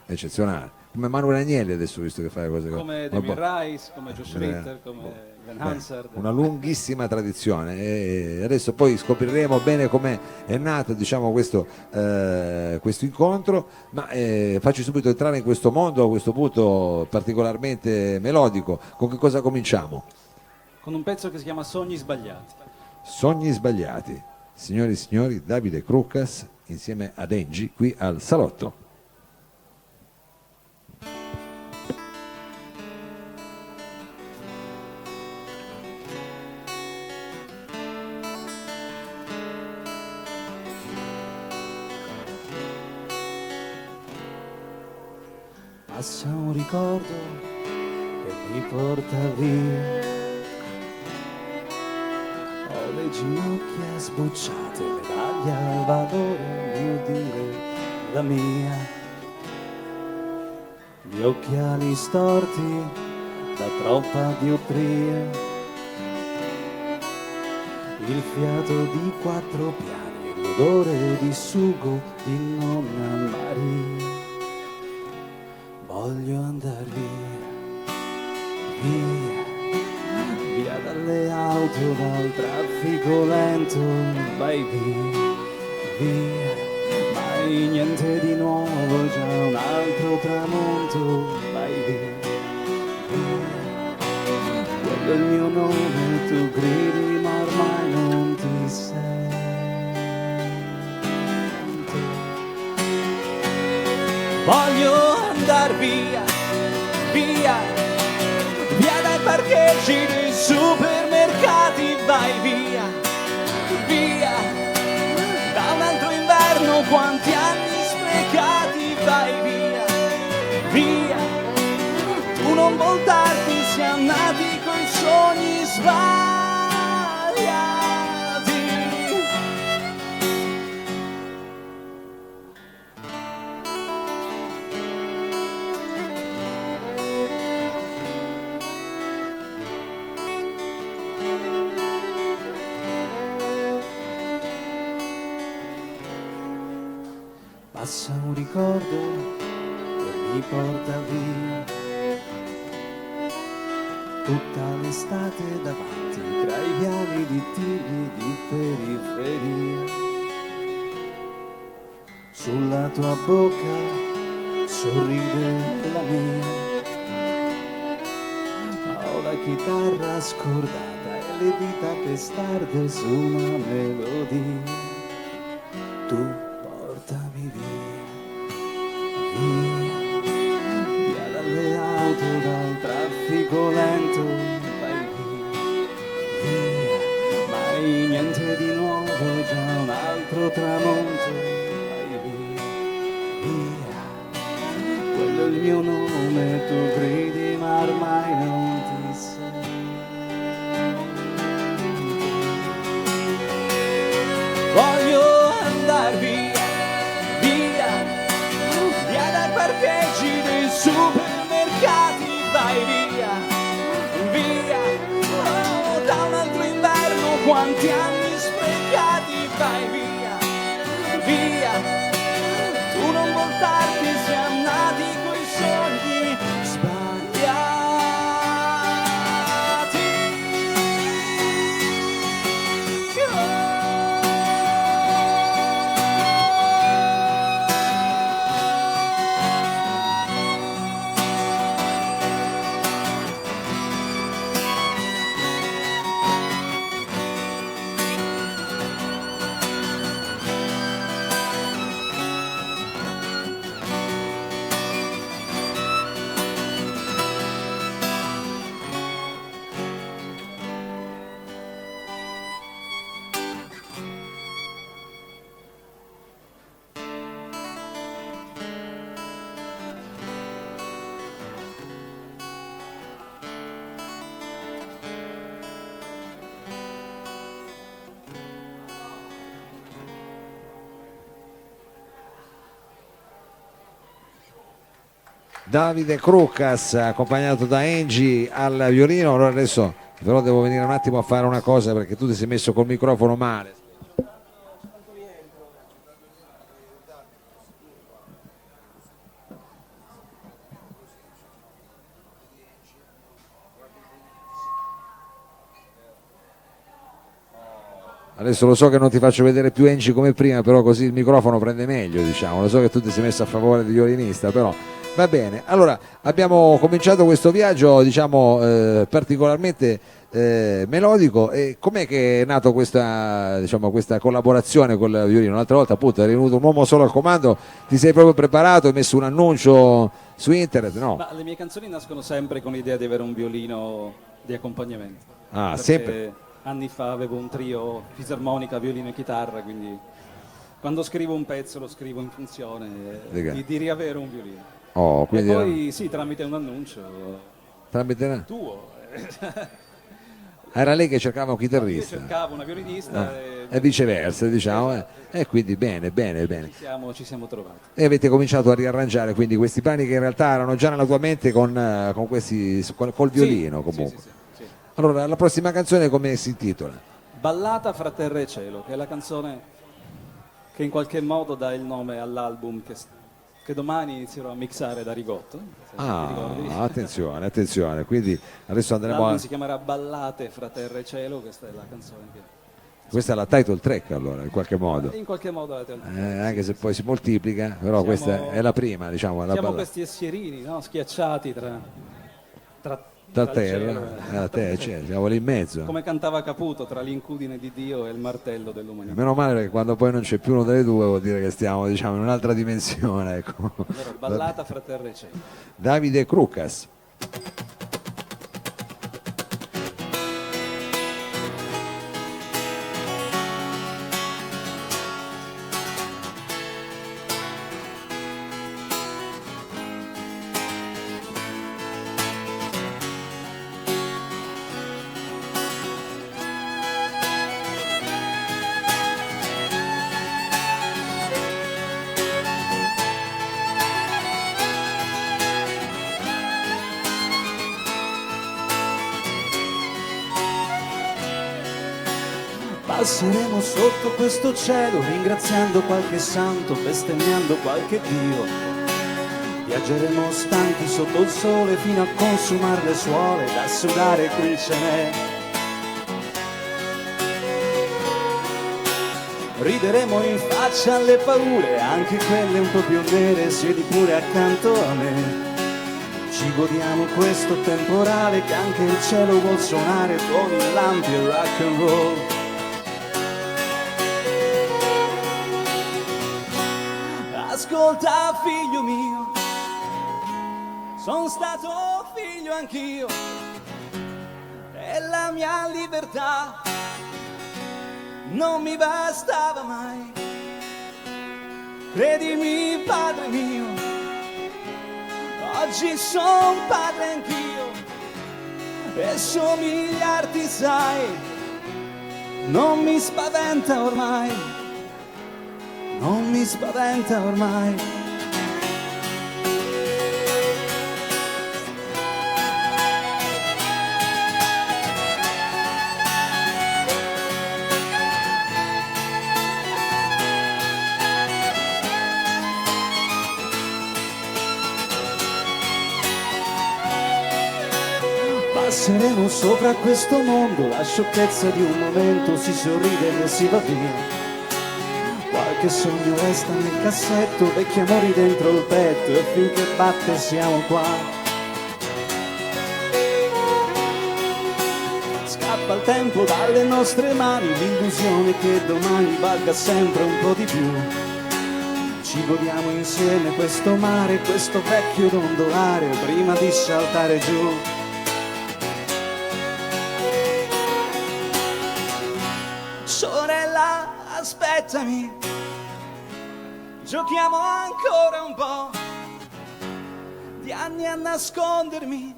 eccezionale. Come Manuel Agnelli adesso, visto che fai cose come Damien Rice, come Josh Ritter, come Glenn Hansard. una lunghissima tradizione, e adesso poi scopriremo bene come è nato, diciamo, questo incontro, ma faccio subito entrare in questo mondo a questo punto particolarmente melodico. Con che cosa cominciamo? Con un pezzo che si chiama Sogni sbagliati. Sogni sbagliati. Signori e signori, Davide Crucas insieme ad Angie qui al Salotto. Passa un ricordo che mi porta via. Ho le ginocchia sbucciate, medaglia al valore, mio dire, la mia. Gli occhiali storti da troppa dioptria. Il fiato di 4 piani, l'odore di sugo di nonna Maria. Voglio andar via, via, via dalle auto, dal traffico lento, vai via, via, mai niente di nuovo, già un altro tramonto, vai via, via, quello è il mio nome, tu gridi ma ormai non ti sento. Voglio andar via, via, via dai parcheggi dei supermercati, vai via, via, da un altro inverno, quanti anni sprecati, vai via, via, tu non voltarti, siamo nati coi sogni sbagliati. Passa un ricordo che mi porta via, tutta l'estate davanti tra i viali di tigli di periferia. Sulla tua bocca sorride la mia, ma ho la chitarra scordata e le dita testarde su una melodia. Tu portami via, via dalle auto, dal traffico lento, vai via, mai niente di nuovo, già un altro tramonto, vai via, quello è il mio nome, tu gridi ma ormai non ti sento. Voglio andar via, parcheggi dei supermercati, vai via, via, oh, da un altro inverno, quanti anni sprecati, vai via, via, tu non voltarti, siamo nati coi sogni sbagliati. Davide Crucas accompagnato da Angie al violino. Allora adesso però devo venire un attimo a fare una cosa, perché tu ti sei messo col microfono male. Adesso lo so che non ti faccio vedere più Enci come prima, però così il microfono prende meglio, diciamo. Lo so che tu ti sei messo a favore del violinista, però va bene. Allora, abbiamo cominciato questo viaggio, diciamo, particolarmente melodico. E com'è che è nato questa, diciamo, questa collaborazione con il violino? L'altra volta appunto eri venuto un uomo solo al comando, ti sei proprio preparato, hai messo un annuncio su internet, no? Ma le mie canzoni nascono sempre con l'idea di avere un violino di accompagnamento. Ah, Perché sempre. anni fa avevo un trio fisarmonica, violino e chitarra, quindi quando scrivo un pezzo lo scrivo in funzione di riavere un violino. Oh, E quindi poi sì, tramite un annuncio tramite... tuo. Era lei che cercava un Io chitarrista. cercavo una violinista E viceversa, diciamo, e quindi bene, bene, bene. ci siamo trovati. E avete cominciato a riarrangiare quindi questi brani che in realtà erano già nella tua mente con questi, col violino Sì, comunque. sì. Allora, la prossima canzone come si intitola? Ballata fra terra e cielo, che è la canzone che in qualche modo dà il nome all'album che domani inizierò a mixare da Rigotto. Se ti ricordi. Attenzione, attenzione, quindi adesso andremo L'album a... si chiamerà Ballate fra terra e cielo, questa è la canzone che Questa è la title track allora, in qualche modo. in qualche modo la teatro. Anche se poi si moltiplica, però questa è la prima, diciamo, la Siamo ballata. questi essierini, no? Schiacciati tra Da il terra, cielo a te, cioè, siamo lì in mezzo. come cantava Caputo, tra l'incudine di Dio e il martello dell'umanità. Meno male perché quando poi non c'è più uno delle due vuol dire che stiamo, diciamo, in un'altra dimensione, ecco. Allora, ballata fra terra e cielo. Davide Crucas. Passeremo sotto questo cielo ringraziando qualche santo, bestemmiando qualche dio. Viaggeremo stanchi sotto il sole fino a consumare le suole, da sudare qui ce n'è. Rideremo in faccia alle paure, anche quelle un po' più nere, siedi pure accanto a me. Ci godiamo questo temporale che anche il cielo vuol suonare, tuoni, lampi e rock and roll. Ascolta figlio mio, son stato figlio anch'io, e la mia libertà non mi bastava mai. Credimi padre mio, oggi son padre anch'io, e somigliarti sai, non mi spaventa ormai. Non mi spaventa ormai. Passeremo sopra questo mondo, la sciocchezza di un momento, si sorride e si va via. Qualche sogno resta nel cassetto, vecchi amori dentro il petto, e finché batte siamo qua. Scappa il tempo dalle nostre mani, l'illusione che domani valga sempre un po' di più. Ci godiamo insieme questo mare, questo vecchio dondolare, prima di saltare giù. Sorella, aspettami, giochiamo ancora un po', di anni a nascondermi,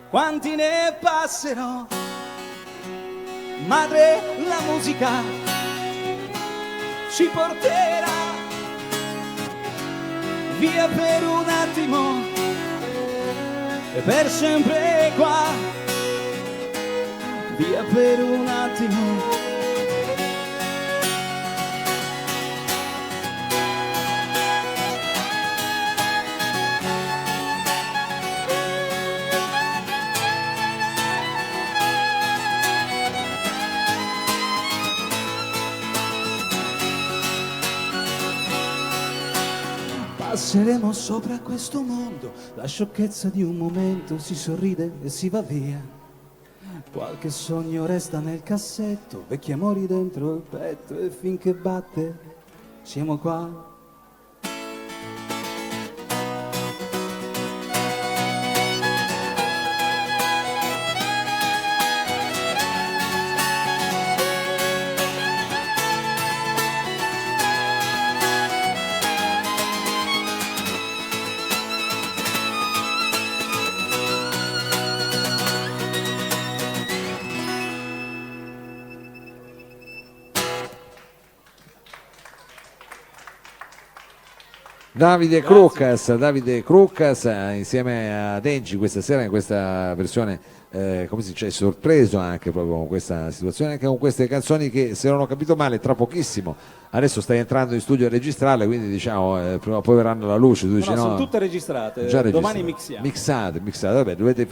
quanti ne passerò. Madre, la musica ci porterà via per un attimo e per sempre qua, via per un attimo. Passeremo sopra questo mondo, la sciocchezza di un momento, si sorride e si va via. Qualche sogno resta nel cassetto, vecchi amori dentro il petto e finché batte siamo qua. Davide Crucas insieme a Dengi questa sera in questa versione, come si dice, sorpreso anche proprio con questa situazione, anche con queste canzoni che, se non ho capito male, tra pochissimo adesso stai entrando in studio a registrarle, quindi diciamo prima o poi verranno alla luce. Tu dici, No, no, sono tutte registrate, già domani registrate. mixiamo. Mixate, vabbè, dovete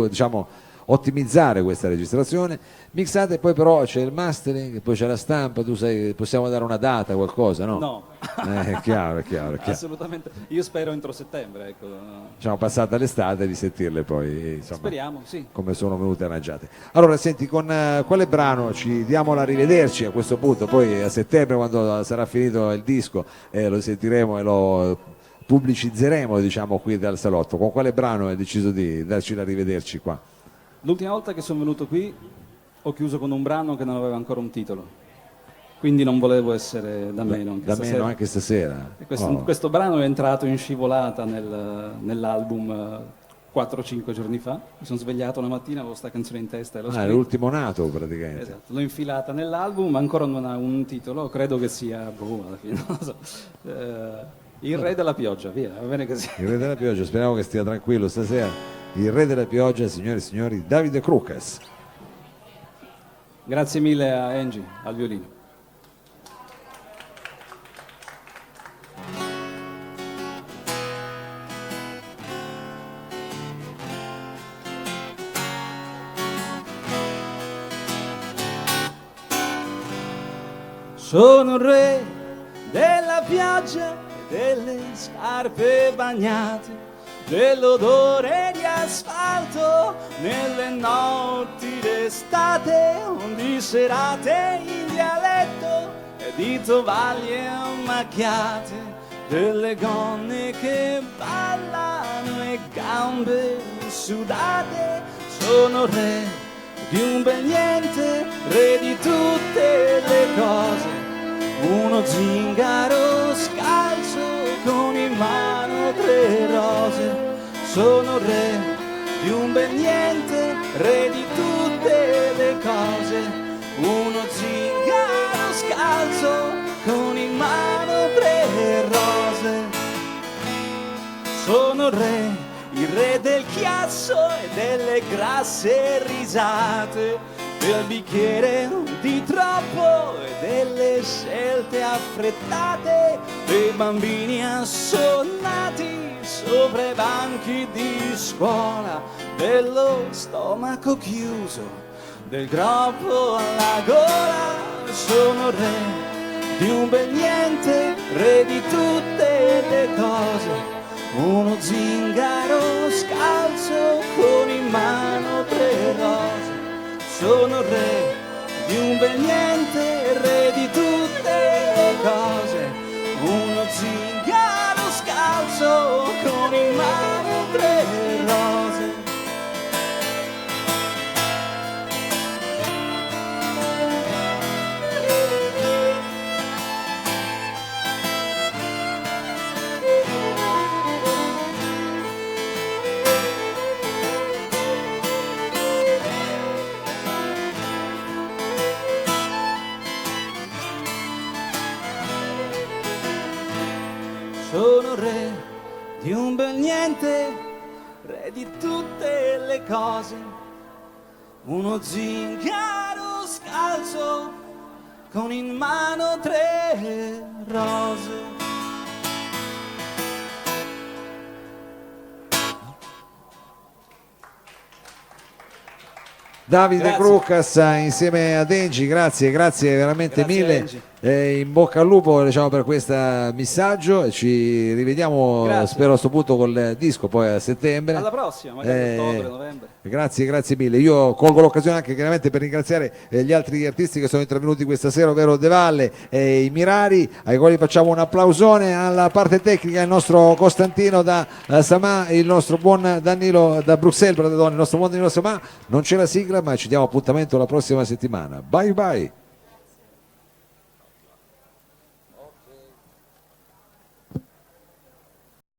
diciamo ottimizzare questa registrazione, mixate, e poi però c'è il mastering, poi c'è la stampa, tu sai, possiamo dare una data, qualcosa, no? No. È chiaro. Assolutamente, io spero entro settembre, ecco. Diciamo passata l'estate di sentirle poi, insomma, Speriamo, sì. come sono venute arrangiate. Allora senti, con quale brano ci diamo l'arrivederci a questo punto? Poi a settembre, quando sarà finito il disco, lo sentiremo e lo pubblicizzeremo, diciamo, qui dal salotto. Con quale brano hai deciso di darci l'arrivederci qua? L'ultima volta che sono venuto qui ho chiuso con un brano che non aveva ancora un titolo, quindi non volevo essere da meno anche Da stasera. meno anche stasera. E questo, Oh. questo brano è entrato in scivolata nell'album 4-5 giorni fa. Mi sono svegliato una mattina, avevo questa canzone in testa e l'ho È scritta. l'ultimo nato praticamente. Esatto, l'ho infilata nell'album, ma ancora non ha un titolo, credo che sia, alla fine, non lo so. Il re della pioggia, via, va bene così. Il re della pioggia, speriamo che stia tranquillo stasera. Il re della pioggia, signore e signori, Davide Crucas. Grazie mille a Angie, al violino. Sono il re della pioggia e delle scarpe bagnate, dell'odore di asfalto nelle notti d'estate, di serate in dialetto e di tovaglie macchiate, delle gonne che ballano e gambe sudate. Sono re di un bel niente, re di tutte le cose, uno zingaro scalzo con in mano 3 rose. Sono re di un bel niente, re di tutte le cose, uno zingaro scalzo con in mano 3 rose. Sono re, il re del chiasso e delle grasse risate, del bicchiere di troppo e delle scelte affrettate, dei bambini assonnati sopra i banchi di scuola, dello stomaco chiuso, del groppo alla gola. Sono re di un bel niente, re di tutte le cose, uno zingaro scalzo con in mano 3 rose. Sono re di un bel niente, re di tutte le cose, uno zingaro scalzo con in mano 3 rose. Sono re di un bel niente, re di tutte le cose, uno zingaro scalzo con in mano 3 rose. Davide Grazie. Crucas insieme a Dengi, grazie veramente Grazie, mille. Angie. in bocca al lupo, diciamo, per questo messaggio, e ci rivediamo Grazie. spero a questo punto col disco poi a settembre. Alla prossima, magari ottobre, novembre. Grazie mille. Io colgo l'occasione anche chiaramente per ringraziare gli altri artisti che sono intervenuti questa sera, ovvero De Valle e i Mirari, ai quali facciamo un applausone. Alla parte tecnica il nostro Costantino da Samà, il nostro buon Danilo da Bruxelles, perdone, il nostro buon Danilo Samà. Non c'è la sigla, ma ci diamo appuntamento la prossima settimana. Bye bye.